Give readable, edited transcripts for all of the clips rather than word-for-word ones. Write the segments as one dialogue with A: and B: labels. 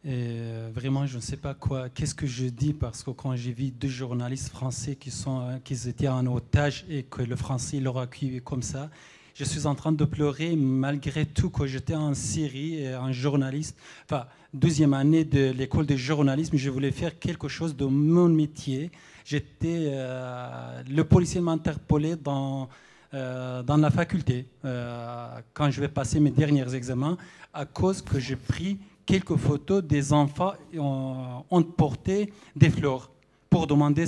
A: Et vraiment, je ne sais pas qu'est-ce que je dis, parce que quand j'ai vu deux journalistes français qui étaient en otage et que le français leur a accueilli comme ça, je suis en train de pleurer malgré tout que j'étais en Syrie, et un journaliste, enfin, deuxième année de l'école de journalisme, je voulais faire quelque chose de mon métier. Le policier m'a interpellé dans la faculté quand je vais passer mes derniers examens à cause que j'ai pris quelques photos des enfants ont porté des fleurs pour demander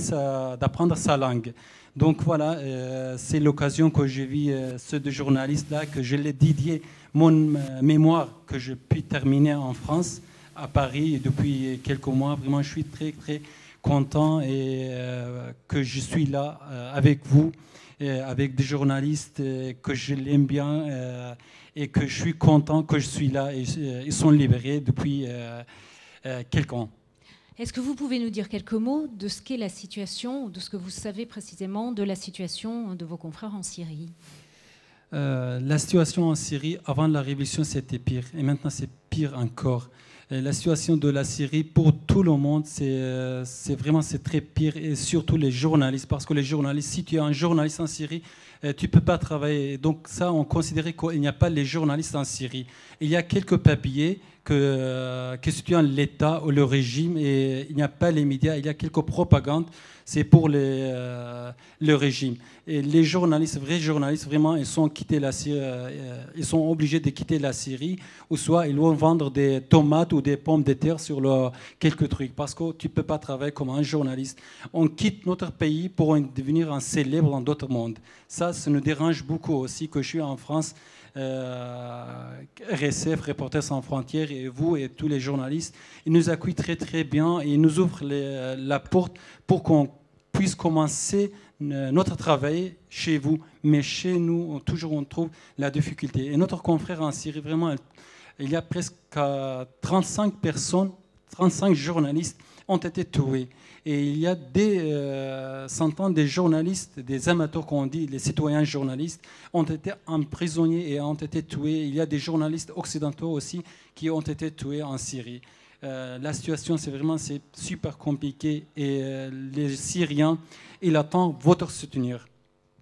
A: d'apprendre sa langue. Donc voilà, c'est l'occasion que j'ai vu ceux de journalistes-là, que je l'ai dédié mon mémoire que je puis terminer en France, à Paris, depuis quelques mois. Vraiment, je suis très, très content et que je suis là avec vous, avec des journalistes que je l'aime bien et que je suis content que je suis là. Et, ils sont libérés depuis quelques ans.
B: Est-ce que vous pouvez nous dire quelques mots de ce qu'est la situation, de ce que vous savez précisément de la situation de vos confrères en Syrie ?
A: La situation en Syrie, avant la révolution, c'était pire. Et maintenant, c'est pire encore. La situation de la Syrie, pour tout le monde, c'est vraiment très pire. Et surtout les journalistes. Parce que les journalistes, si tu es un journaliste en Syrie, tu ne peux pas travailler. Donc ça, on considérait qu'il n'y a pas les journalistes en Syrie. Il y a quelques papiers que soutient l'État ou le régime, et il n'y a pas les médias, il y a quelques propagandes, c'est pour le régime. Et les journalistes, vrais journalistes, vraiment, ils sont obligés de quitter la Syrie, ou soit ils vont vendre des tomates ou des pommes de terre sur quelques trucs, parce que tu ne peux pas travailler comme un journaliste. On quitte notre pays pour devenir un célèbre dans d'autres mondes. Ça nous dérange beaucoup aussi, que je suis en France, RSF, Reporters sans frontières, et vous et tous les journalistes, ils nous accueillent très très bien et ils nous ouvrent la porte pour qu'on puisse commencer notre travail chez vous. Mais chez nous, toujours on trouve la difficulté. Et notre confrère en Syrie, vraiment, il y a presque 35 personnes, 35 journalistes ont été tués. Et il y a des centaines de journalistes, des amateurs qu'on dit, les citoyens journalistes, ont été emprisonnés et ont été tués. Il y a des journalistes occidentaux aussi qui ont été tués en Syrie. La situation, c'est super compliqué. Et les Syriens, ils attendent votre soutien.